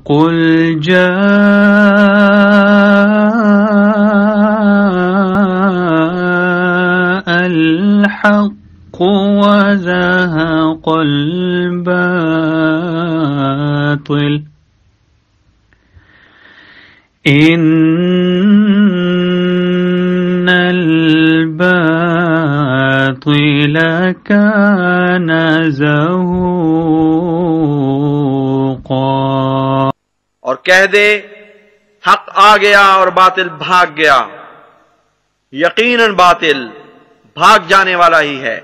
قل جاء الحق وزهق الباطل إن الباطل كان زهوقا۔ اور کہہ دے حق آ گیا اور باطل بھاگ گیا، یقیناً باطل بھاگ جانے والا ہی ہے۔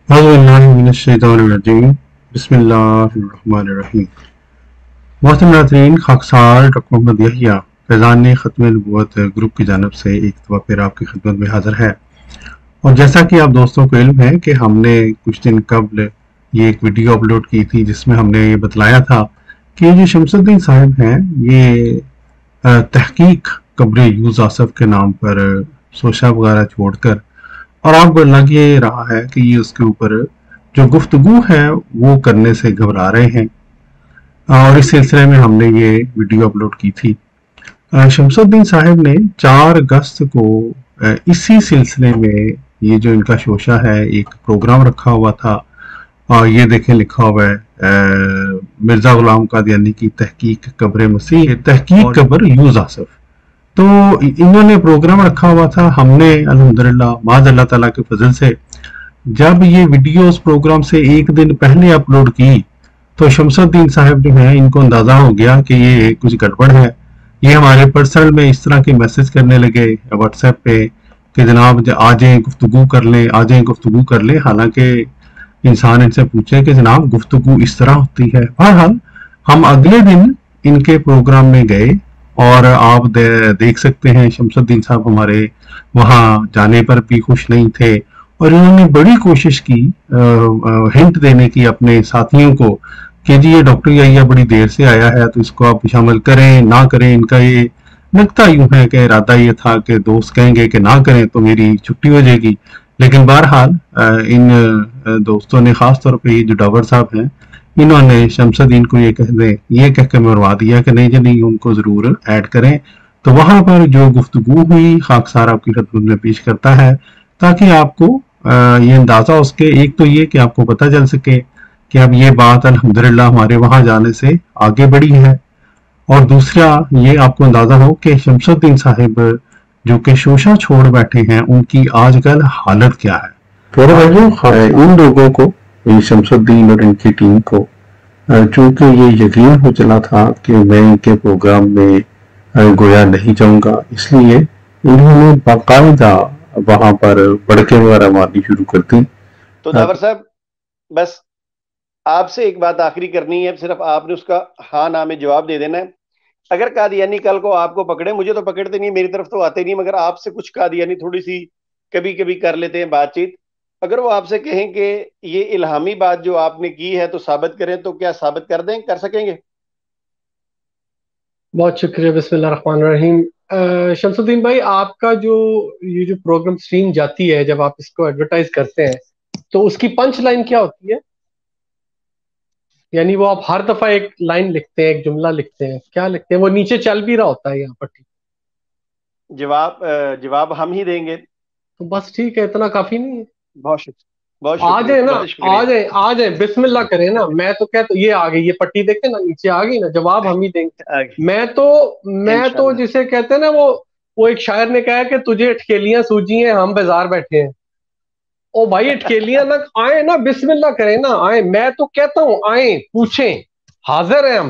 اعوذ باللہ من الشیطان الرجیم، بسم اللہ الرحمن الرحیم۔ محترم ناظرین، خاکسار ڈاکٹر محمد یحییٰ فیضان ختم نبوت گروپ کی جانب سے ایک دفعہ پھر آپ کی خدمت میں حاضر ہے۔ اور جیسا کہ آپ دوستوں کو علم ہے کہ ہم نے کچھ دن قبل یہ ایک ویڈیو اپلوڈ کی تھی جس میں ہم نے یہ بتلایا تھا کہ یہ جو شمس الدین صاحب ہیں یہ تحقیق قبر یوز آصف کے نام پر سوشا وغیرہ چھوڑ کر اور اب لگ یہ رہا ہے کہ یہ اس کے اوپر جو گفتگو ہے وہ کرنے سے گھبرا رہے ہیں، اور اس سلسلے میں ہم نے یہ ویڈیو اپلوڈ کی تھی۔ شمس الدین صاحب نے 4 اگست کو اسی سلسلے میں یہ جو ان کا شوشہ ہے ایک پروگرام رکھا ہوا تھا، اور یہ دیکھیں لکھا ہوا ہے مرزا غلام قادیانی کی تحقیق قبر مسیح، تحقیق قبر یوز آصف۔ تو انہوں نے پروگرام رکھا ہوا تھا، ہم نے الحمدللہ معاذ اللہ تعالیٰ کے فضل سے جب یہ ویڈیو اس پروگرام سے ایک دن پہلے اپلوڈ کی تو شمس الدین صاحب جو ہیں ان کو اندازہ ہو گیا کہ یہ کچھ گڑبڑ ہے۔ یہ ہمارے پرسنل میں اس طرح کے میسج کرنے لگے واٹس ایپ پہ کہ جناب آ جائیں گفتگو کر لیں، آ جائیں گفتگو کر لیں، حالانکہ انسان ان سے پوچھے کہ جناب گفتگو اس طرح ہوتی ہے۔ بہرحال ہم اگلے دن ان کے پروگرام میں گئے اور آپ دیکھ سکتے ہیں شمس الدین صاحب ہمارے وہاں جانے پر بھی خوش نہیں تھے، اور انہوں نے بڑی کوشش کی ہنٹ دینے کی اپنے ساتھیوں کو کہ جی یہ ڈاکٹر یحییٰ بڑی دیر سے آیا ہے تو اس کو آپ شامل کریں نہ کریں۔ ان کا یہ نکتہ یوں ہے کہ ارادہ یہ تھا کہ دوست کہیں گے کہ نہ کریں تو میری چھٹی ہو جائے گی، لیکن بہرحال ان دوستوں نے خاص طور پہ یہ جو ڈاور صاحب ہیں انہوں نے شمس الدین کو یہ کہہ کے مروا دیا کہ نہیں جی نہیں ان کو ضرور ایڈ کریں۔ تو وہاں پر جو گفتگو ہوئی خاکسار آپ کی خدمت میں پیش کرتا ہے تاکہ آپ کو یہ اندازہ اس کے ایک تو یہ کہ آپ کو پتہ چل سکے کہ اب یہ بات الحمدللہ ہمارے وہاں جانے سے آگے بڑھی ہے، اور دوسرا یہ آپ کو اندازہ ہو کہ شمس الدین صاحب جو کہ شوشہ چھوڑ بیٹھے ہیں ان کی آج کل حالت کیا ہے۔ ان لوگوں کو شمس الدین اور ان کی ٹیم کو چونکہ یہ یقین ہو چلا تھا کہ میں ان کے پروگرام میں گویا نہیں جاؤں گا، اس لیے انہوں نے باقاعدہ وہاں پر بڑکے وغیرہ مارنی شروع کر دی۔ تو داور صاحب بس آپ سے ایک بات آخری کرنی ہے، صرف آپ نے اس کا ہاں نہ میں جواب دے دینا ہے۔ اگر قادیانی کل کو آپ کو پکڑے، مجھے تو پکڑتے نہیں، میری طرف تو آتے نہیں، مگر آپ سے کچھ قادیانی تھوڑی سی کبھی کبھی کر لیتے ہیں بات چیت، اگر وہ آپ سے کہیں کہ یہ الہامی بات جو آپ نے کی ہے تو ثابت کریں، تو کیا ثابت کر دیں، کر سکیں گے؟ بہت شکریہ، بسم اللہ الرحمن الرحیم۔ شمس الدین بھائی، آپ کا جو یہ جو پروگرام سٹریم جاتی ہے جب آپ اس کو ایڈورٹائز کرتے ہیں تو اس کی پنچ لائن کیا ہوتی ہے؟ یعنی وہ آپ ہر دفعہ ایک لائن لکھتے ہیں، ایک جملہ لکھتے ہیں، کیا لکھتے ہیں؟ وہ نیچے چل بھی رہا ہوتا ہے یہاں پر؟ جواب ہم ہی دیں گے تو بس ٹھیک ہے، اتنا کافی نہیں ہے؟ بہت شکریہ، بہت آ شکریہ، جائیں نا، بہت شکریہ۔ آ جائیں بسم اللہ کریں نا۔ میں تو کہتا یہ آ گئی، یہ پٹی دیکھیں نا نیچے آ گئی نا، جواب ہم ہی دیں گے۔ میں تو انشاءاللہ۔ جسے کہتے ہیں نا، وہ ایک شاعر نے کہا کہ تجھے اٹکیلیاں سوجی ہیں، ہم بیزار بیٹھے ہیں۔ او بھائی اٹکیلیاں نہ آئیں نا، بسم اللہ کریں نا، آئیں۔ میں تو کہتا ہوں آئیں، پوچھیں، حاضر ہیں ہم۔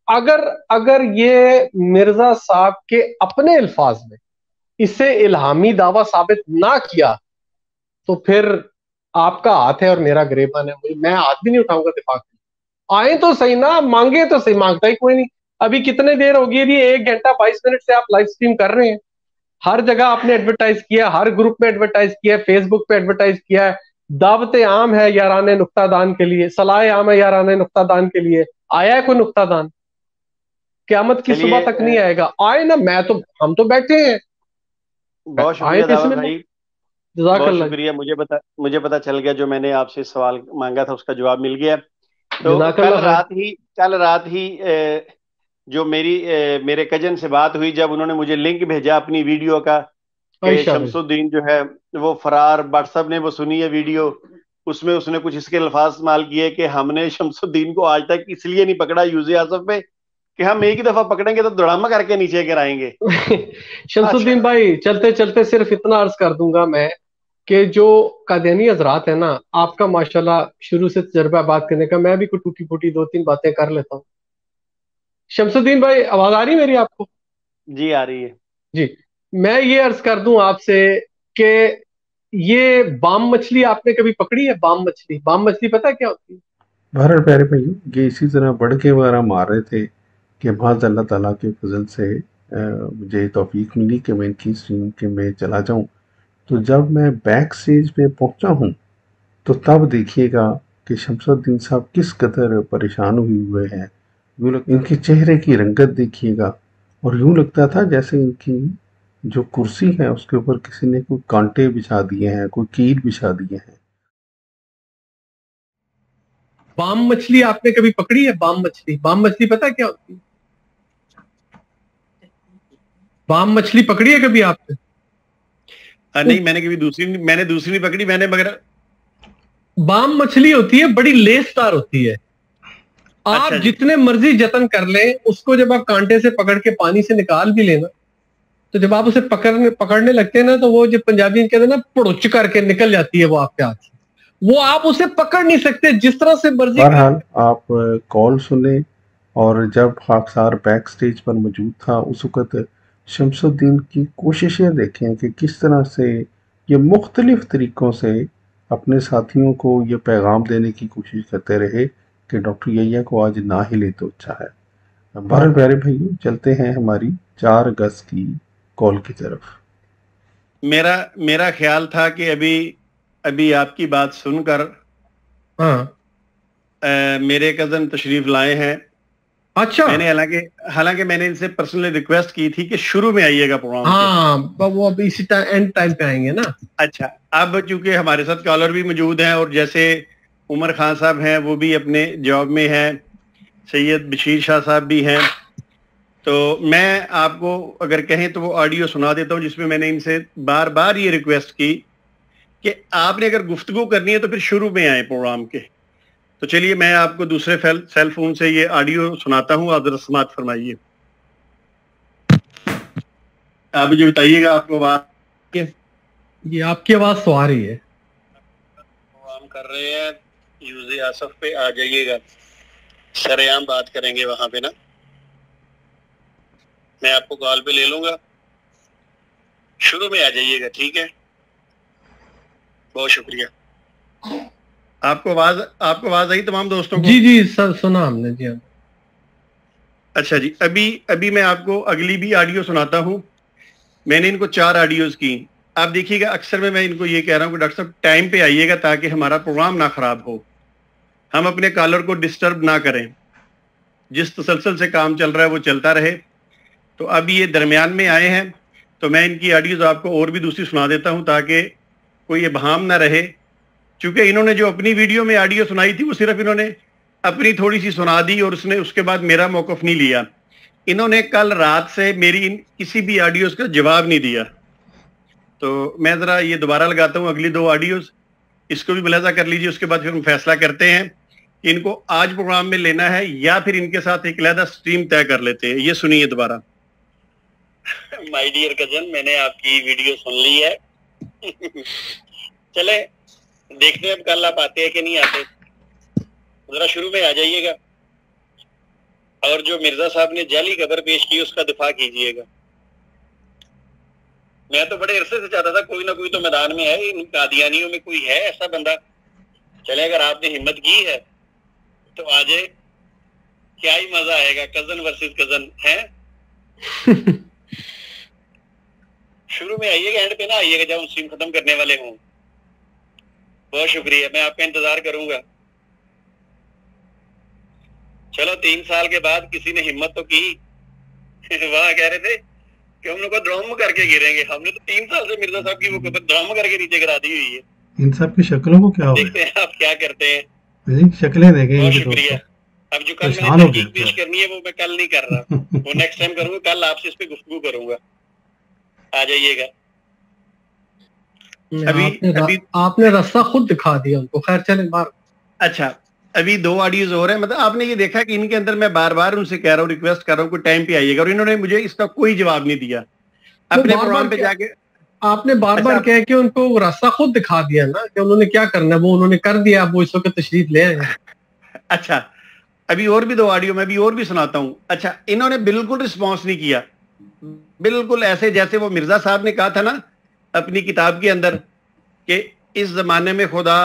اگر یہ مرزا صاحب کے اپنے الفاظ میں اسے الہامی دعویٰ ثابت نہ کیا تو پھر آپ کا ہاتھ ہے اور میرا گریبان ہے، میں ہاتھ بھی نہیں اٹھاؤں گا دفاع کے۔ آئیں تو صحیح نا، مانگے تو صحیح، مانگتا ہی کوئی نہیں۔ ابھی کتنے دیر ہوگی؟ ابھی 1 گھنٹہ 22 منٹ سے آپ لائیو سٹریم کر رہے ہیں، ہر جگہ آپ نے ایڈورٹائز کیا، ہر گروپ میں ایڈورٹائز کیا، فیس بک پہ ایڈورٹائز کیا ہے، دعوت عام ہے یاران نقطہ دان کے لیے، صلاح عام ہے یاران نقطہ دان کے لیے۔ آیا ہے کوئی نقطہ دان؟ قیامت کی صبح تک نہیں آئے گا۔ آئے نا، ہم تو بیٹھے ہیں، بہت شکریہ داور بھائی، جزاک بہت اللہ. شکریہ. مجھے پتا چل گیا، جو میں نے آپ سے سوال مانگا تھا اس کا جواب مل گیا. تو جزاک کل اللہ خیر. رات ہی جو میرے کجن سے بات ہوئی، جب انہوں نے مجھے لنک بھیجا اپنی ویڈیو کا کہ عائشہ بھائی. شمس الدین جو ہے وہ فرار، بٹ صاحب نے وہ سنی ہے ویڈیو، اس میں اس نے کچھ اس کے الفاظ استعمال کیے کہ ہم نے شمس الدین کو آج تک اس لیے نہیں پکڑا یوز آصف پہ کہ ہم ایک ہی دفعہ پکڑیں گے تو دڑامہ کر کے نیچے گرائیں گے. شمس اچھا، الدین بھائی چلتے چلتے صرف اتنا عرض کر دوں گا میں کہ جو قادیانی حضرات ہیں نا، آپ کا ماشاءاللہ شروع سے تجربہ بات کرنے کا، میں بھی کوئی ٹوٹی پھوٹی 2-3 باتیں کر لیتا ہوں. شمس الدین بھائی آواز آ رہی میری آپ کو؟ جی آ رہی ہے. جی. میں یہ عرض کر دوں آپ سے کہ یہ بام مچھلی آپ نے کبھی پکڑی ہے؟ بام مچھلی پتہ ہے کیا ہوتی ہے؟ بہرحال پیارے بھائیو، یہ اسی طرح بڑھ کے وغیرہ مار رہے تھے کہ بعض اللہ تعالیٰ کے فضل سے مجھے توفیق ملی کہ میں ان کی اسٹریم کے میں چلا جاؤں. تو جب میں بیک سٹیج پہ پہنچا ہوں تو تب دیکھیے گا کہ شمس الدین صاحب کس قدر پریشان ہوئے ہیں. ان کے چہرے کی رنگت دیکھیے گا، اور یوں لگتا تھا جیسے ان کی جو کرسی ہے اس کے اوپر کسی نے کوئی کانٹے بچھا دیے ہیں، کوئی کیل بچھا دیے ہیں. بام مچھلی آپ نے کبھی پکڑی ہے؟ بام مچھلی پتہ ہے کیا ہوتی ہے؟ بام مچھلی پکڑی ہے کبھی آپ نے؟ نہیں، میں نے کبھی دوسری نہیں پکڑی. میں نے مگر بام مچھلی ہوتی ہے، بڑی لیس دار ہوتی ہے. آپ اچھا جی. جتنے مرضی جتن کر لیں اس کو، جب آپ کانٹے سے پکڑ کے پانی سے نکال بھی لینا تو جب آپ اسے پکڑنے لگتے ہیں نا تو وہ جو پنجابی کہتے ہیں نا، پڑوچ کر کے نکل جاتی ہے وہ آپ کے ہاتھ سے. وہ آپ اسے پکڑ نہیں سکتے جس طرح سے مرضی. بہرحال آپ کال سنیں، اور جب خاکسار بیک سٹیج پر موجود تھا اس وقت شمس الدین کی کوششیں دیکھیں کہ کس طرح سے یہ مختلف طریقوں سے اپنے ساتھیوں کو یہ پیغام دینے کی کوشش کرتے رہے کہ ڈاکٹر یحییٰ کو آج نہ ہی لے تو اچھا ہے. بہرحال پیارے بھائیو، چلتے ہیں ہماری 4 اگست کی کال کی طرف. میرا خیال تھا کہ ابھی آپ کی بات سن کر میرے کزن تشریف لائے ہیں. اچھا. میں نے حالانکہ میں نے ان سے پرسنلی ریکویسٹ کی تھی کہ شروع میں آئیے گا پروگرام کے. ہاں، وہ ابھی اسی اینڈ ٹائم پہ آئیں گے نا. اچھا، اب چونکہ ہمارے ساتھ کالر بھی موجود ہیں، اور جیسے عمر خان صاحب ہیں وہ بھی اپنے جاب میں ہیں، سید بشیر شاہ صاحب بھی ہیں، تو میں آپ کو اگر کہیں تو وہ آڈیو سنا دیتا ہوں جس میں میں نے ان سے بار بار یہ ریکویسٹ کی کہ آپ نے اگر گفتگو کرنی ہے تو پھر شروع میں آئیں پروگرام کے. تو چلیے میں آپ کو دوسرے سیل فون سے یہ آڈیو سناتا ہوں، آپ ذرا سماعت فرمائیے. آپ مجھے بتائیے گا آپ کو بات. یہ آپ کی آواز تو آ رہی ہے. پروگرام کر رہے ہیں یوز آصف پہ، آ جائیے گا، سرعام بات کریں گے وہاں پہ نا. میں آپ کو کال پہ لے لوں گا، شروع میں آ جائیے گا، ٹھیک ہے؟ بہت شکریہ. آپ کو آواز آئی تمام دوستوں کو؟ جی سر، سنا ہم نے. جی ہاں. اچھا جی، ابھی میں آپ کو اگلی بھی آڈیو سناتا ہوں. میں نے ان کو 4 آڈیوز کی. آپ دیکھیے گا اکثر میں ان کو یہ کہہ رہا ہوں کہ ڈاکٹر صاحب ٹائم پہ آئیے گا تاکہ ہمارا پروگرام نہ خراب ہو، ہم اپنے کالر کو ڈسٹرب نہ کریں، جس تسلسل سے کام چل رہا ہے وہ چلتا رہے. تو اب یہ درمیان میں آئے ہیں تو میں ان کی آڈیوز آپ کو اور بھی دوسری سنا دیتا ہوں تاکہ کوئی ابہام نہ رہے. چونکہ انہوں نے جو اپنی ویڈیو میں آڈیو سنائی تھی وہ صرف انہوں نے اپنی تھوڑی سی سنا دی، اور اس کے بعد میرا موقف نہیں لیا. انہوں نے کل رات سے میری کسی بھی آڈیوز کا جواب نہیں دیا. تو میں ذرا یہ دوبارہ لگاتا ہوں اگلی 2 آڈیوز، اس کو بھی ملاحظہ کر لیجیے. اس کے بعد پھر ہم فیصلہ کرتے ہیں کہ ان کو آج پروگرام میں لینا ہے یا پھر ان کے ساتھ ایک علیحدہ سٹریم طے کر لیتے ہیں. یہ سنیے دوبارہ. مائی ڈیئر کزن، میں نے آپ کی ویڈیو سن لی ہے. چلے دیکھتے ہیں اب کل آپ آتے ہیں کہ نہیں آتے. ذرا شروع میں آ جائیے گا، اور جو مرزا صاحب نے جعلی خبر پیش کی اس کا دفاع کیجیے گا. میں تو بڑے عرصے سے چاہتا تھا کوئی نہ کوئی تو میدان میں ہے، ان قادیانیوں میں کوئی ہے ایسا بندہ. چلے اگر آپ نے ہمت کی ہے تو آ جائے، کیا ہی مزہ آئے گا. کزن ورسز کزن ہے. شروع میں آئیے گا، اینڈ پہ نہ آئیے گا جب ہم سٹریم ختم کرنے والے ہوں. بہت شکریہ، میں آپ کا انتظار کروں گا. چلو 3 سال کے بعد کسی نے ہمت تو کی. وہاں کہہ رہے تھے کہ ہم لوگ کو ڈرام کر کے گریں گے. ہم نے تو 3 سال سے مرزا صاحب کی وہ ڈرام کر کے نیچے گرا دی ہوئی ہے. ان سب کی شکلوں کو کیا ہو دیکھتے ہیں آپ کیا کرتے ہیں. جی شکلیں دیکھیں. بہت شکریہ. اب جو کل میں نے تحقیق پیش کرنی ہے وہ میں کل نہیں کر رہا, وہ نیکسٹ ٹائم کروں گا. کل آپ سے اس پہ گفتگو کروں گا, آ جائیے گا. ابھی آپ نے راستہ خود دکھا دیا ان کو. خیر چلیں بار. اچھا ابھی 2 آڈیوز اور ہیں. مطلب آپ نے یہ دیکھا کہ ان کے اندر میں بار بار ان سے کہہ رہا ہوں, ریکویسٹ کر رہا ہوں کہ ٹائم پہ آئیے گا, اور انہوں نے مجھے اس کا کوئی جواب نہیں دیا. اپنے پروگرام پہ جا کے آپ نے بار بار کہہ کے ان کو راستہ خود دکھا دیا نا کہ انہوں نے کیا کرنا ہے, وہ انہوں نے کر دیا. اب وہ اس وقت تشریف لے آئے. اچھا ابھی اور بھی 2 آڈیو میں بھی اور بھی سناتا ہوں. اچھا انہوں نے بالکل رسپانس نہیں کیا, بالکل ایسے جیسے وہ مرزا صاحب نے کہا تھا نا اپنی کتاب کے اندر کہ اس زمانے میں خدا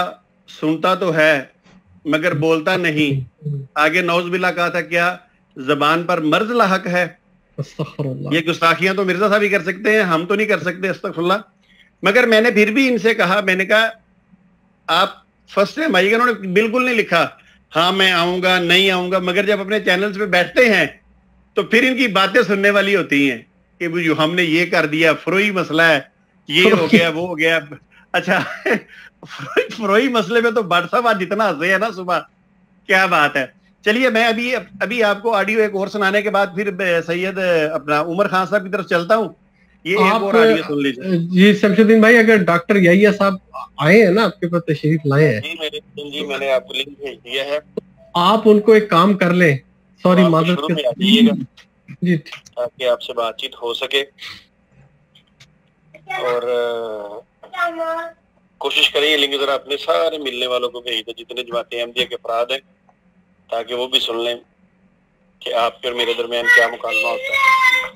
سنتا تو ہے مگر بولتا نہیں. آگے نعوذ باللہ کہا تھا کیا زبان پر مرض لاحق ہے. یہ گستاخیاں تو مرزا صاحب ہی کر سکتے ہیں, ہم تو نہیں کر سکتے. استغفر اللہ. مگر میں نے پھر بھی ان سے کہا, میں نے کہا آپ فرسٹ ٹائم آئیے گا. انہوں نے بالکل نہیں لکھا ہاں میں آؤں گا نہیں آؤں گا. مگر جب اپنے چینلز پہ بیٹھتے ہیں تو پھر ان کی باتیں سننے والی ہوتی ہیں کہ ہم نے یہ کر دیا, فروئی مسئلہ ہے, یہ ہو گیا وہ ہو گیا. اچھا فروئی مسئلے میں تو بٹ صاحب آج جتنا ہنسے ہیں نا صبح, کیا بات ہے. چلیے میں ابھی آپ کو آڈیو ایک اور سنانے کے بعد پھر سید اپنا عمر خان صاحب کی طرف چلتا ہوں. یہ ایک اور آڈیو سن لیجیے. جی شمس الدین بھائی, اگر ڈاکٹر یحییٰ صاحب آئے ہیں نا آپ کے پاس, تشریف لائے ہیں. جی میں نے آپ کو لنک بھیج دیا ہے. آپ ان کو ایک کام کر لیں. سوری معذرت جی تاکہ آپ سے بات چیت ہو سکے, اور کوشش کریں لنک ذرا اپنے سارے ملنے والوں کو بھیج دیں جتنے جماعت احمدیہ کے افراد ہیں, تاکہ وہ بھی سن لیں کہ آپ اور میرے درمیان کیا مکالمہ ہوتا ہے.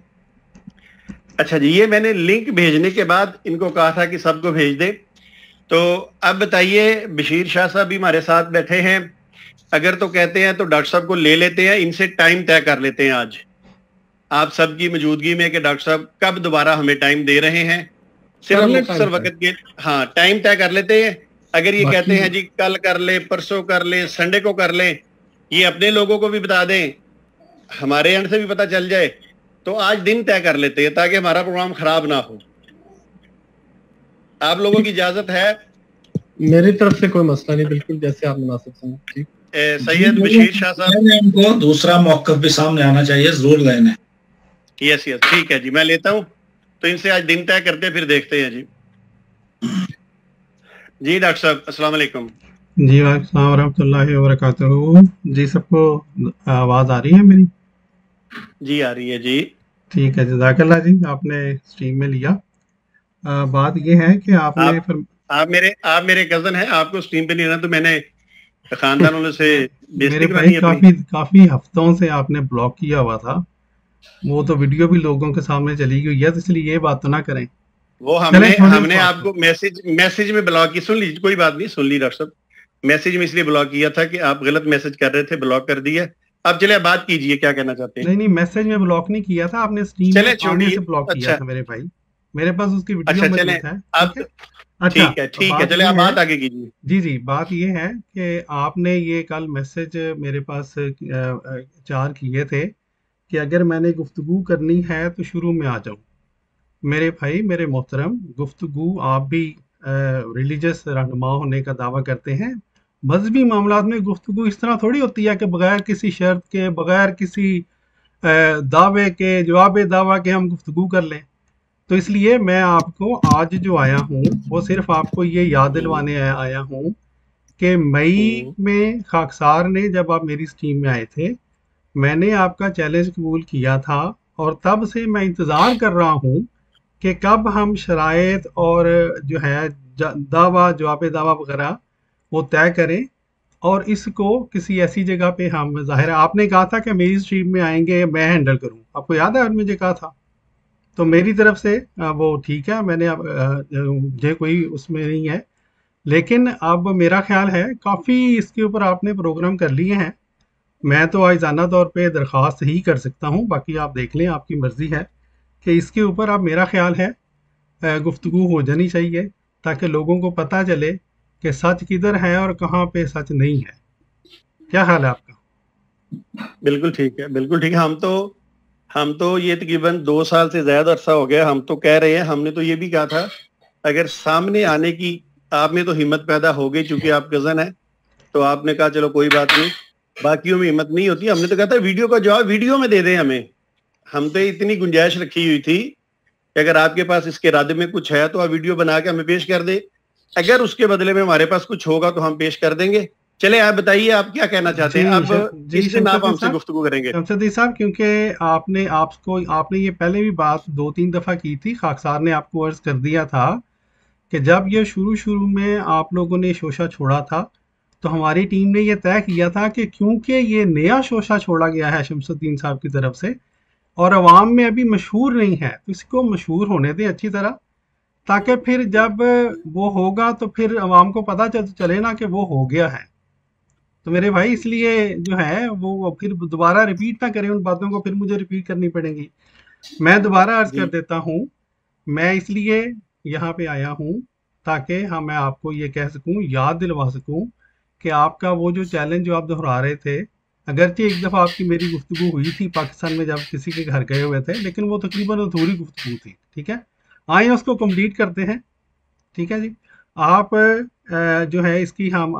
اچھا جی, یہ میں نے لنک بھیجنے کے بعد ان کو کہا تھا کہ سب کو بھیج دیں. تو اب بتائیے, بشیر شاہ صاحب بھی ہمارے ساتھ بیٹھے ہیں. اگر تو کہتے ہیں تو ڈاکٹر صاحب کو لے لیتے ہیں, ان سے ٹائم طے کر لیتے ہیں آج آپ سب کی موجودگی میں کہ ڈاکٹر صاحب کب دوبارہ ہمیں ٹائم دے رہے ہیں. صرف مختصر وقت کے ہاں ٹائم طے کر لیتے ہیں. اگر یہ کہتے ہیں جی کل کر لیں, پرسوں کر لیں, سنڈے کو کر لیں, یہ اپنے لوگوں کو بھی بتا دیں, ہمارے اینڈ سے بھی پتہ چل جائے, تو آج دن طے کر لیتے ہیں تاکہ ہمارا پروگرام خراب نہ ہو. آپ لوگوں کی اجازت ہے؟ میری طرف سے کوئی مسئلہ نہیں, بالکل جیسے آپ مناسب سمجھیں. سید بشیر شاہ صاحب ان کو دوسرا موقف بھی سامنے آنا چاہیے, ضرور لینے. یس ٹھیک ہے جی, میں لیتا ہوں. تو ان سے آج دن طے کرتے پھر دیکھتے ہیں. جی ڈاکٹر صاحب السلام علیکم. جی وعلیکم السلام ورحمۃ اللہ وبرکاتہ. جی سب کو آواز آ رہی ہے میری؟ جی آ رہی ہے جی. ٹھیک ہے, جزاک اللہ جی, آپ نے اسٹریم میں لیا. بات یہ ہے کہ آپ میرے کزن ہیں, آپ کو اسٹریم پہ نہیں رہنا, تو میں نے خاندان والوں سے میرے بھائی کافی ہفتوں سے آپ نے بلاک کیا ہوا تھا, وہ تو ویڈیو بھی لوگوں کے سامنے چلی گئی ہے, تو اس لیے یہ بات تو نہ کریں. وہ ہم نے آپ کو میسج میں بلاک کی. سن لیجیے, کوئی بات نہیں, سن لی ڈاکٹر صاحب. میسج میں اس لیے بلاک کیا تھا کہ آپ غلط میسج کر رہے تھے, بلاک کر دیا. اب چلے بات کیجئے, کیا کہنا چاہتے ہیں؟ نہیں میسج میں بلاک نہیں کیا تھا, آپ نے اسٹریم میں سے بلاک کیا تھا میرے بھائی. میرے پاس اس کی ویڈیو موجود ہے. ٹھیک ہے, چلے آپ بات آگے کیجیے. جی بات یہ ہے کہ آپ نے یہ کل میسج میرے پاس 4 کیے تھے کہ اگر میں نے گفتگو کرنی ہے تو شروع میں آ جاؤں. میرے بھائی میرے محترم, گفتگو آپ بھی ریلیجس رہنما ہونے کا دعویٰ کرتے ہیں, مذہبی معاملات میں گفتگو اس طرح تھوڑی ہوتی ہے کہ بغیر کسی شرط کے, بغیر کسی دعوے کے, جواب دعویٰ کے ہم گفتگو کر لیں. تو اس لیے میں آپ کو آج جو آیا ہوں وہ صرف آپ کو یہ یاد دلوانے آیا ہوں کہ مئی میں خاکسار نے جب آپ میری اسٹریم میں آئے تھے, میں نے آپ کا چیلنج قبول کیا تھا, اور تب سے میں انتظار کر رہا ہوں کہ کب ہم شرائط اور جو ہے دعویٰ جواب دعویٰ وغیرہ وہ طے کریں, اور اس کو کسی ایسی جگہ پہ ہم ظاہر ہے آپ نے کہا تھا کہ میری اسٹریم میں آئیں گے میں ہینڈل کروں, آپ کو یاد ہے مجھے کہا تھا. تو میری طرف سے وہ ٹھیک ہے, میں نے مجھے کوئی اس میں نہیں ہے, لیکن اب میرا خیال ہے کافی اس کے اوپر آپ نے پروگرام کر لیے ہیں. میں تو آئزانہ طور پہ درخواست ہی کر سکتا ہوں, باقی آپ دیکھ لیں, آپ کی مرضی ہے کہ اس کے اوپر اب میرا خیال ہے گفتگو ہو جانی چاہیے تاکہ لوگوں کو پتہ چلے کہ سچ کدھر ہے اور کہاں پہ سچ نہیں ہے. کیا خیال ہے آپ کا؟ بالکل ٹھیک ہے, بالکل ٹھیک ہے. ہم تو ہم تو یہ تقریباً 2 سال سے زیادہ عرصہ ہو گیا ہم تو کہہ رہے ہیں, ہم نے تو یہ بھی کہا تھا اگر سامنے آنے کی آپ میں تو ہمت پیدا ہو گئی, چونکہ آپ کزن ہیں تو آپ نے کہا چلو کوئی بات نہیں, باقیوں میں ہمت نہیں ہوتی. ہم نے تو کہا تھا ویڈیو کا جواب ویڈیو میں دے دیں ہمیں, ہم تو اتنی گنجائش رکھی ہوئی تھی کہ اگر آپ کے پاس اس کے ارادے میں کچھ ہے تو آپ ویڈیو بنا کے ہمیں پیش کر دیں, اگر اس کے بدلے میں ہمارے پاس کچھ ہوگا تو ہم پیش کر دیں گے. چلے آپ بتائیے آپ کیا کہنا چاہتے ہیں, اب کس دن آپ ہم سے گفتگو کریں گے؟ شمس صاحب, کیونکہ آپ نے یہ پہلے بھی بات 2-3 دفعہ کی تھی, خاکسار نے آپ کو عرض کر دیا تھا کہ جب یہ شروع میں آپ لوگوں نے شوشہ چھوڑا تھا تو ہماری ٹیم نے یہ طے کیا تھا کہ کیونکہ یہ نیا شوشہ چھوڑا گیا ہے شمس الدین صاحب کی طرف سے اور عوام میں ابھی مشہور نہیں ہے, تو اس کو مشہور ہونے دیں اچھی طرح, تاکہ پھر جب وہ ہوگا تو پھر عوام کو پتہ چلے نا کہ وہ ہو گیا ہے. تو میرے بھائی اس لیے جو ہے وہ پھر دوبارہ ریپیٹ نہ کریں ان باتوں کو, پھر مجھے ریپیٹ کرنی پڑیں گی. میں دوبارہ عرض کر دیتا ہوں, میں اس لیے یہاں پہ آیا ہوں تاکہ میں آپ کو یہ کہہ سکوں, یاد دلوا سکوں کہ آپ کا وہ جو چیلنج جو آپ دہرا رہے تھے, اگرچہ ایک دفعہ آپ کی میری گفتگو ہوئی تھی پاکستان میں جب کسی کے گھر گئے ہوئے تھے, لیکن وہ تقریباً ادھوری گفتگو تھی. ٹھیک ہے, آئیں اس کو کمپلیٹ کرتے ہیں. ٹھیک ہے جی, آپ جو ہے اس کی ہم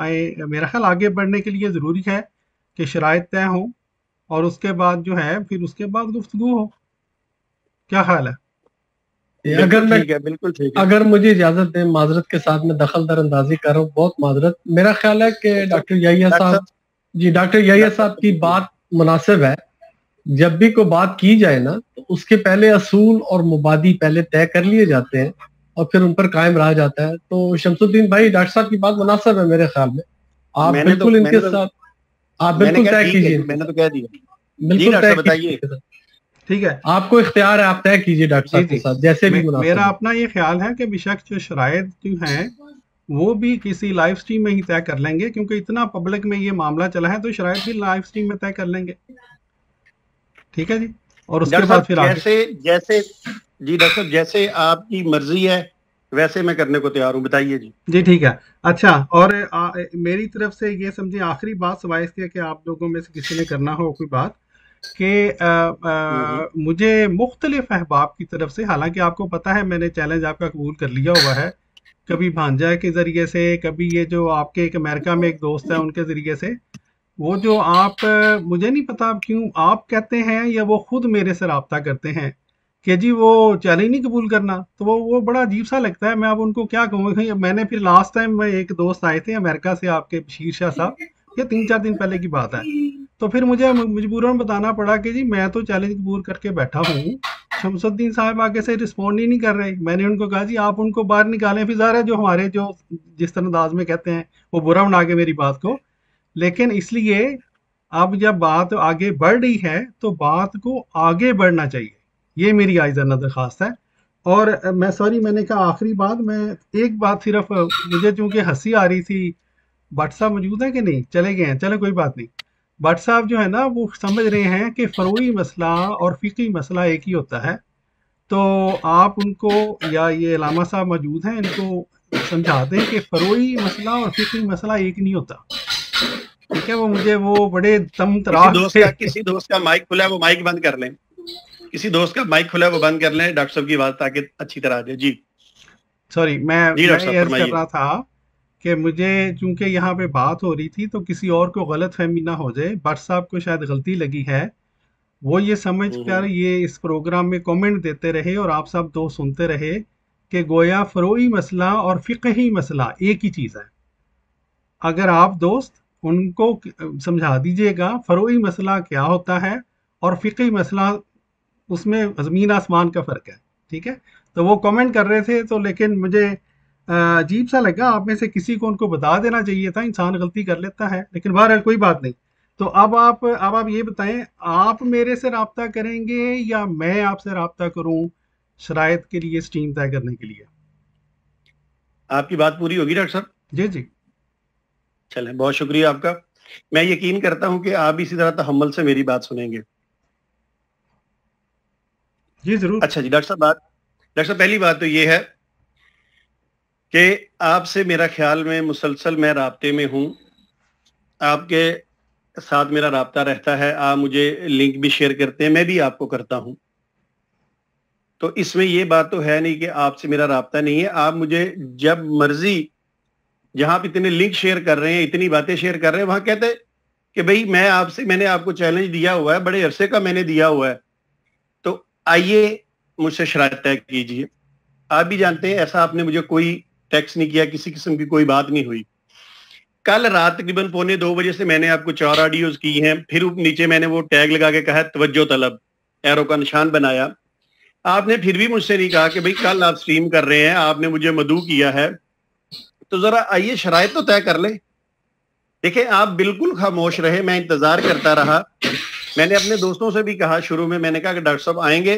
میرا خیال آگے بڑھنے کے لیے ضروری ہے کہ شرائط طے ہوں اور اس کے بعد جو ہے پھر اس کے بعد گفتگو ہو. کیا خیال ہے؟ اگر مجھے اجازت دیں, معذرت کے ساتھ میں دخل در اندازی کر رہا ہوں, بہت معذرت. میرا خیال ہے کہ ڈاکٹر یحییٰ صاحب کی بات مناسب ہے. جب بھی کوئی بات کی جائے نا تو اس کے پہلے اصول اور مبادی پہلے طے کر لیے جاتے ہیں اور پھر ان پر قائم رہا جاتا ہے. تو شمس الدین بھائی, ڈاکٹر صاحب کی بات مناسب ہے میرے خیال میں, آپ بالکل ان کے ساتھ آپ بالکل طے کیجیے. میں نے تو کہہ دیا. بالکل طے کیجیے, ٹھیک ہے, آپ کو اختیار ہے, آپ طے کیجیے ڈاکٹر صاحب کے ساتھ جیسے بھی مناسب. میرا اپنا یہ خیال ہے کہ بیشک جو شرائط جو ہیں وہ بھی کسی لائیو سٹریم میں ہی طے کر لیں گے, کیونکہ اتنا پبلک میں یہ معاملہ چلا ہے تو شرائط بھی لائیو سٹریم میں طے کر لیں گے. ٹھیک ہے جی, اور اس کے بعد پھر جی ڈاکٹر صاحب جیسے آپ کی مرضی ہے ویسے میں کرنے کو تیار ہوں, بتائیے جی. جی ٹھیک ہے. اچھا, اور میری طرف سے یہ سمجھیں آخری بات سوائے اس کے کہ آپ لوگوں میں سے کسی نے کرنا ہو کوئی بات, کہ مجھے مختلف احباب کی طرف سے, حالانکہ آپ کو پتہ ہے میں نے چیلنج آپ کا قبول کر لیا ہوا ہے, کبھی بھانجا کے ذریعے سے, کبھی یہ جو آپ کے ایک امریکہ میں ایک دوست ہے ان کے ذریعے سے, وہ جو آپ مجھے نہیں پتا کیوں آپ کہتے ہیں یا وہ خود میرے سے رابطہ کرتے ہیں کہ جی وہ چیلنج نہیں قبول کرنا, تو وہ بڑا عجیب سا لگتا ہے. میں اب ان کو کیا کہوں, میں نے پھر لاسٹ ٹائم میں ایک دوست آئے تھے امریکہ سے آپ کے بشیر شاہ صاحب, یہ 3-4 دن پہلے کی بات ہے, تو پھر مجھے مجبوراً بتانا پڑا کہ جی میں تو چیلنج قبول کر کے بیٹھا ہوں, شمس الدین صاحب آگے سے رسپونڈ ہی نہیں کر رہے. میں نے ان کو کہا جی آپ ان کو باہر نکالیں, پھر ظاہر ہے جو ہمارے جو جس طرح انداز میں کہتے ہیں وہ برا بنا کے میری بات کو, لیکن اس لیے اب جب بات آگے بڑھ رہی ہے تو بات کو آگے بڑھنا چاہیے, یہ میری عاجزانہ درخواست ہے. اور میں نے کہا آخری بات, میں ایک بات صرف, مجھے چونکہ ہنسی آ رہی تھی, بٹ صاحب موجود ہیں کہ نہیں, چلے گئے ہیں, چلے کوئی بات نہیں. بٹ صاحب جو ہے نا وہ سمجھ رہے ہیں کہ فروعی مسئلہ اور فقہی مسئلہ ایک ہی ہوتا ہے, تو آپ ان کو یا یہ علامہ صاحب موجود ہیں ان کو سمجھا دیں کہ فروعی مسئلہ اور فقہی مسئلہ ایک نہیں ہوتا. ٹھیک ہے, وہ مجھے وہ بڑے تم تراش کسی دوست کا مائک کھلا ہے وہ مائک بند کر لیں, کسی دوست کا مائک کھلا ہے وہ بند کر لیں ڈاکٹر صاحب کی بات تاکہ اچھی طرح آ جائے. جی سوری, میں عرض کر رہا تھا کہ مجھے چونکہ یہاں پہ بات ہو رہی تھی تو کسی اور کو غلط فہمی نہ ہو جائے. بٹ صاحب کو شاید غلطی لگی ہے, وہ یہ سمجھ کر یہ اس پروگرام میں کومنٹ دیتے رہے اور آپ سب دو سنتے رہے کہ گویا فروعی مسئلہ اور فقہی مسئلہ ایک ہی چیز ہے. اگر آپ دوست ان کو سمجھا دیجئے گا فروعی مسئلہ کیا ہوتا ہے اور فقہی مسئلہ اس میں زمین آسمان کا فرق ہے. ٹھیک ہے, تو وہ کومنٹ کر رہے تھے, تو لیکن مجھے عجیب سا لگا, آپ میں سے کسی کو ان کو بتا دینا چاہیے تھا, انسان غلطی کر لیتا ہے, لیکن بہرحال کوئی بات نہیں. تو اب آپ یہ بتائیں, آپ میرے سے رابطہ کریں گے یا میں آپ سے رابطہ کروں شرائط کے لیے سٹریم طے کرنے کے لیے؟ آپ کی بات پوری ہوگی ڈاکٹر صاحب؟ جی جی, چلیں, بہت شکریہ آپ کا. میں یقین کرتا ہوں کہ آپ اسی طرح تحمل سے میری بات سنیں گے. جی ضرور. اچھا جی ڈاکٹر صاحب پہلی بات تو یہ ہے کہ آپ سے میرا خیال میں مسلسل میں رابطے میں ہوں. آپ کے ساتھ میرا رابطہ رہتا ہے، آپ مجھے لنک بھی شیئر کرتے ہیں، میں بھی آپ کو کرتا ہوں، تو اس میں یہ بات تو ہے نہیں کہ آپ سے میرا رابطہ نہیں ہے. آپ مجھے جب مرضی جہاں پہ اتنے لنک شیئر کر رہے ہیں، اتنی باتیں شیئر کر رہے ہیں، وہاں کہتے کہ بھئی میں نے آپ کو چیلنج دیا ہوا ہے، بڑے عرصے کا میں نے دیا ہوا ہے، تو آئیے مجھ سے شرائط طے کیجیے. آپ بھی جانتے ہیں ایسا آپ نے مجھے کوئی ٹیکس نہیں کیا، کسی قسم کی کوئی بات نہیں ہوئی. کل رات تقریباً 1:45 بجے سے میں نے آپ کو 4 آڈیوز کی ہیں، پھر نیچے میں نے وہ ٹیگ لگا کے کہا توجہ طلب، ایرو کا نشان بنایا. آپ نے پھر بھی مجھ سے نہیں کہا کہ بھئی کل آپ سٹریم کر رہے ہیں، آپ نے مجھے مدعو کیا ہے، تو ذرا آئیے شرائط تو طے کر لیں. دیکھیں آپ بالکل خاموش رہے، میں انتظار کرتا رہا. میں نے اپنے دوستوں سے بھی کہا شروع میں نے کہا کہ ڈاکٹر صاحب آئیں گے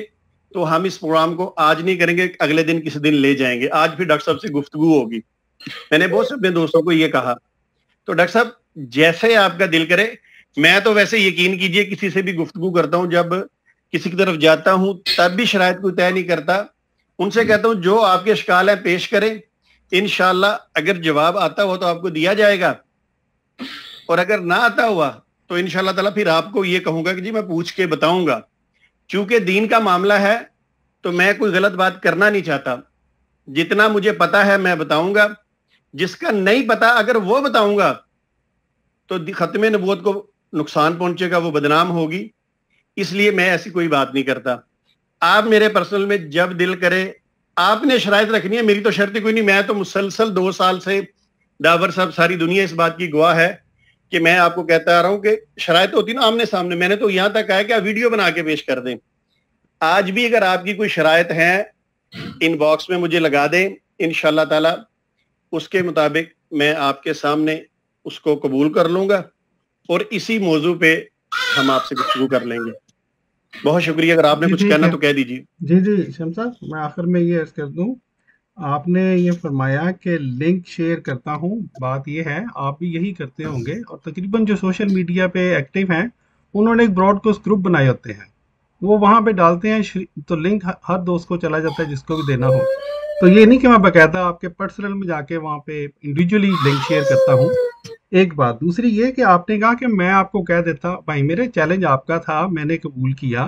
تو ہم اس پروگرام کو آج نہیں کریں گے، اگلے دن کسی دن لے جائیں گے، آج پھر ڈاکٹر صاحب سے گفتگو ہوگی. میں نے بہت سے اپنے دوستوں کو یہ کہا. تو ڈاکٹر صاحب جیسے آپ کا دل کرے. میں تو ویسے یقین کیجئے کسی سے بھی گفتگو کرتا ہوں، جب کسی کی طرف جاتا ہوں تب بھی شرائط کو طے نہیں کرتا. ان سے کہتا ہوں جو آپ کے اشکال ہیں پیش کریں، انشاءاللہ اگر جواب آتا ہوا تو آپ کو دیا جائے گا، اور اگر نہ آتا ہوا تو انشاءاللہ تعالیٰ پھر آپ کو یہ کہوں گا کہ جی میں پوچھ کے بتاؤں گا. چونکہ دین کا معاملہ ہے تو میں کوئی غلط بات کرنا نہیں چاہتا. جتنا مجھے پتا ہے میں بتاؤں گا، جس کا نہیں پتا اگر وہ بتاؤں گا تو ختم نبوت کو نقصان پہنچے گا، وہ بدنام ہوگی. اس لیے میں ایسی کوئی بات نہیں کرتا. آپ میرے پرسنل میں جب دل کرے، آپ نے شرائط رکھنی ہے، میری تو شرط کوئی نہیں. میں تو مسلسل 2 سال سے ڈاور صاحب، ساری دنیا اس بات کی گواہ ہے کہ میں آپ کو کہتا آ رہا ہوں کہ شرائط ہوتی نا آمنے سامنے. میں نے تو یہاں تک کہا کہ آپ ویڈیو بنا کے پیش کر دیں. آج بھی اگر آپ کی کوئی شرائط ہیں ان باکس میں مجھے لگا دیں، انشاءاللہ تعالی اس کے مطابق میں آپ کے سامنے اس کو قبول کر لوں گا، اور اسی موضوع پہ ہم آپ سے گفتگو کر لیں گے. بہت شکریہ. اگر آپ نے کچھ کہنا تو کہہ دیجیے. جی شمس صاحب، میں آخر میں یہ عرض کر دوں، آپ نے یہ فرمایا کہ لنک شیئر کرتا ہوں. بات یہ ہے آپ بھی یہی کرتے ہوں گے، اور تقریباً جو سوشل میڈیا پہ ایکٹیو ہیں انہوں نے ایک براڈ کاسٹ گروپ بنائے ہوتے ہیں، وہ وہاں پہ ڈالتے ہیں تو لنک ہر دوست کو چلا جاتا ہے جس کو بھی دینا ہو. تو یہ نہیں کہ میں باقاعدہ آپ کے پرسنل میں جا کے وہاں پہ انڈیویجولی لنک شیئر کرتا ہوں. ایک بات. دوسری یہ کہ آپ نے کہا کہ میں آپ کو کہہ دیتا بھائی میرے چیلنج آپ کا تھا، میں نے قبول کیا،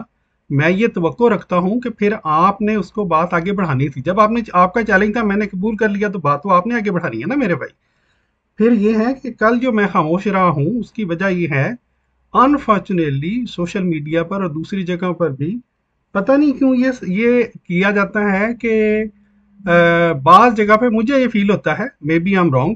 میں یہ توقع رکھتا ہوں کہ پھر آپ نے اس کو بات آگے بڑھانی تھی. جب آپ کا چیلنج تھا میں نے قبول کر لیا تو بات تو آپ نے آگے بڑھانی ہے نا میرے بھائی. پھر یہ ہے کہ کل جو میں خاموش رہا ہوں اس کی وجہ یہ ہے انفارچونیٹلی سوشل میڈیا پر اور دوسری جگہ پر بھی پتہ نہیں کیوں یہ کیا جاتا ہے کہ بعض جگہ پہ مجھے یہ فیل ہوتا ہے، may be I am wrong,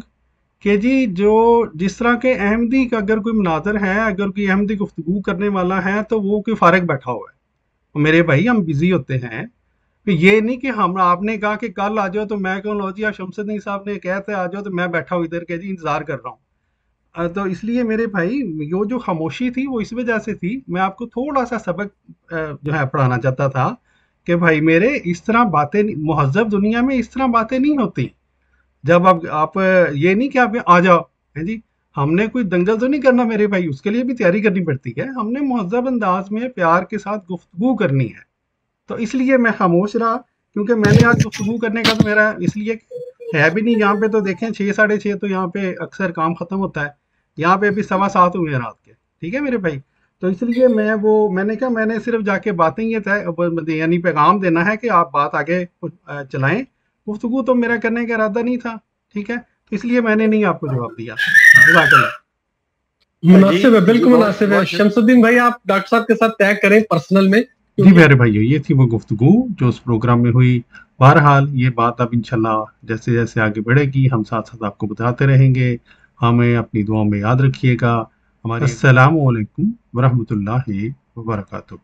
کہ جی جو جس طرح کے احمدی کا اگر کوئی مناظر ہے، اگر کوئی احمدی گفتگو کرنے والا ہے تو وہ کوئی فارغ بیٹھا ہوا ہے. میرے بھائی ہم بزی ہوتے ہیں. یہ نہیں کہ آپ نے کہا کہ کل آ جاؤ تو میں کہوں لو جی شمس الدین صاحب نے کہتے آ جاؤ تو میں بیٹھا ہوں ادھر کے جی انتظار کر رہا ہوں. تو اس لیے میرے بھائی یہ جو خاموشی تھی وہ اس وجہ سے تھی. میں آپ کو تھوڑا سا سبق جو ہے پڑھانا چاہتا تھا کہ بھائی میرے اس طرح باتیں، مہذب دنیا میں اس طرح باتیں نہیں ہوتی. جب آپ یہ نہیں کہ آپ آ جاؤ جی، ہم نے کوئی دنگل تو نہیں کرنا میرے بھائی، اس کے لیے بھی تیاری کرنی پڑتی ہے. ہم نے مہذب انداز میں پیار کے ساتھ گفتگو کرنی ہے. تو اس لیے میں خاموش رہا، کیونکہ میں نے آج گفتگو کرنے کا تو میرا اس لیے ہے بھی نہیں. یہاں پہ تو دیکھیں 6 ساڑھے 6 تو یہاں پہ اکثر کام ختم ہوتا ہے. یہاں پہ ابھی 7:15 ہوئے ہیں رات کے. ٹھیک ہے میرے بھائی. تو اس لیے میں نے کہا میں نے صرف جا کے باتیں یہ یعنی پیغام دینا ہے کہ آپ بات آگے چلائیں. گفتگو تو میرا کرنے کا ارادہ نہیں تھا. ٹھیک ہے، اس لیے میں نے نہیں آپ کو جواب دیا. مناسب ہے، بالکل مناسب ہے. شمس الدین بھائی آپ ڈاکٹر صاحب کے ساتھ طے کریں پرسنل میں. جی میرے بھائی یہ تھی وہ گفتگو جو اس پروگرام میں ہوئی. بہرحال یہ بات اب انشاءاللہ جیسے جیسے آگے بڑھے گی ہم ساتھ ساتھ آپ کو بتاتے رہیں گے. ہمیں اپنی دعاؤں میں یاد رکھیے گا. السلام علیکم ورحمۃ اللہ وبرکاتہ.